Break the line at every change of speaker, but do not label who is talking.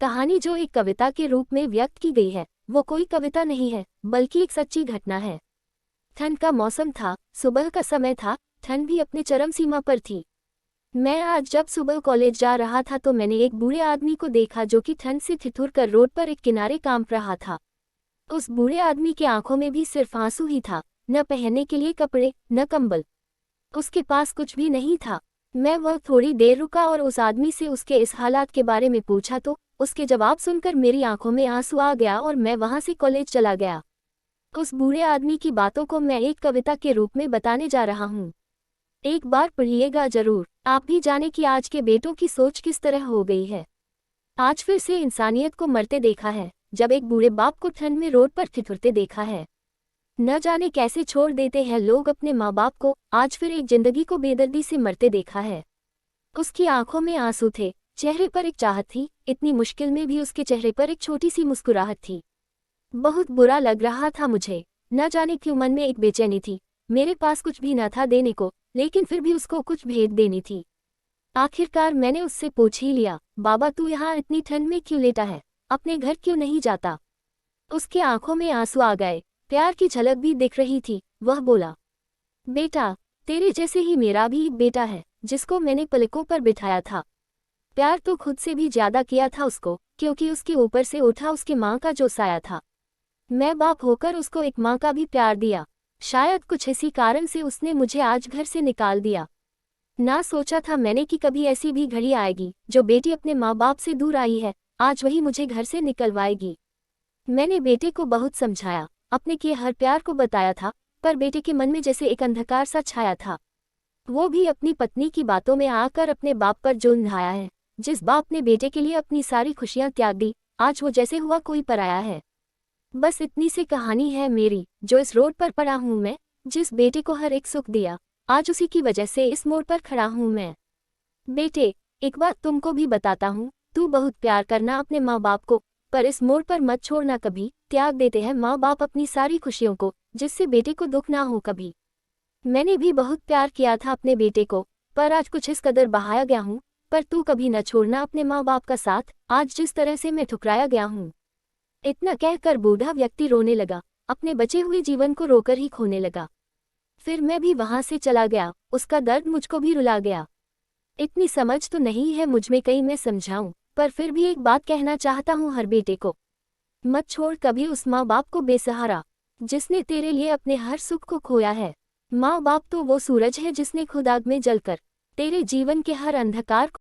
कहानी जो एक कविता के रूप में व्यक्त की गई है वो कोई कविता नहीं है बल्कि एक सच्ची घटना है। ठंड का मौसम था, सुबह का समय था, ठंड भी अपने चरम सीमा पर थी। मैं आज जब सुबह कॉलेज जा रहा था तो मैंने एक बूढ़े आदमी को देखा जो कि ठंड से ठिठुर कर रोड पर एक किनारे कांप रहा था। उस बूढ़े आदमी की आंखों में भी सिर्फ आंसू ही था, न पहनने के लिए कपड़े न कंबल। उसके पास कुछ भी नहीं था। मैं वह थोड़ी देर रुका और उस आदमी से उसके इस हालात के बारे में पूछा तो उसके जवाब सुनकर मेरी आंखों में आंसू आ गया और मैं वहां से कॉलेज चला गया। उस बूढ़े आदमी की बातों को मैं एक कविता के रूप में बताने जा रहा हूँ। एक बार पढ़िएगा जरूर, आप भी जाने कि आज के बेटों की सोच किस तरह हो गई है। आज फिर से इंसानियत को मरते देखा है, जब एक बूढ़े बाप को ठंड में रोड पर ठिठुरते देखा है। न जाने कैसे छोड़ देते हैं लोग अपने माँ बाप को, आज फिर एक जिंदगी को बेदर्दी से मरते देखा है। उसकी आंखों में आंसू थे, चेहरे पर एक चाहत थी, इतनी मुश्किल में भी उसके चेहरे पर एक छोटी सी मुस्कुराहट थी। बहुत बुरा लग रहा था मुझे, न जाने क्यों मन में एक बेचैनी थी। मेरे पास कुछ भी न था देने को, लेकिन फिर भी उसको कुछ भेंट देनी थी। आखिरकार मैंने उससे पूछ ही लिया, बाबा तू यहाँ इतनी ठंड में क्यों लेटा है, अपने घर क्यों नहीं जाता। उसके आंखों में आंसू आ गए, प्यार की झलक भी दिख रही थी। वह बोला, बेटा तेरे जैसे ही मेरा भी एक बेटा है जिसको मैंने पलकों पर बिठाया था। प्यार तो खुद से भी ज्यादा किया था उसको, क्योंकि उसके ऊपर से उठा उसके माँ का जो साया था। मैं बाप होकर उसको एक माँ का भी प्यार दिया। शायद कुछ इसी कारण से उसने मुझे आज घर से निकाल दिया। ना सोचा था मैंने कि कभी ऐसी भी घड़ी आएगी जो बेटी अपने माँ बाप से दूर आई है, आज वही मुझे घर से निकलवाएगी। मैंने बेटे को बहुत समझाया, अपने किए हर प्यार को बताया था, पर बेटे के मन में जैसे एक अंधकार सा छाया था। वो भी अपनी पत्नी की बातों में आकर अपने बाप पर जुल्म ढाया है। जिस बाप ने बेटे के लिए अपनी सारी खुशियां त्याग दी, आज वो जैसे हुआ कोई पराया है। बस इतनी सी कहानी है मेरी, जो इस रोड पर पड़ा हूँ मैं। जिस बेटे को हर एक सुख दिया, आज उसी की वजह से इस मोड़ पर खड़ा हूँ मैं। बेटे एक बात तुमको भी बताता हूँ, तू बहुत प्यार करना अपने माँ बाप को, पर इस मोड़ पर मत छोड़ना कभी। त्याग देते हैं माँ बाप अपनी सारी खुशियों को, जिससे बेटे को दुख ना हो कभी। मैंने भी बहुत प्यार किया था अपने बेटे को, पर आज कुछ इस कदर बहाया गया हूँ। पर तू कभी न छोड़ना अपने माँ बाप का साथ, आज जिस तरह से मैं ठुकराया गया हूँ। इतना कहकर बूढ़ा व्यक्ति रोने लगा, अपने बचे हुए जीवन को रोकर ही खोने लगा। फिर मैं भी वहां से चला गया, उसका दर्द मुझको भी रुला गया। इतनी समझ तो नहीं है मुझ में कहीं मैं समझाऊं, पर फिर भी एक बात कहना चाहता हूँ हर बेटे को, मत छोड़ कभी उस माँ बाप को बेसहारा, जिसने तेरे लिए अपने हर सुख को खोया है। माँ बाप तो वो सूरज है जिसने खुद आग में जलकर तेरे जीवन के हर अंधकार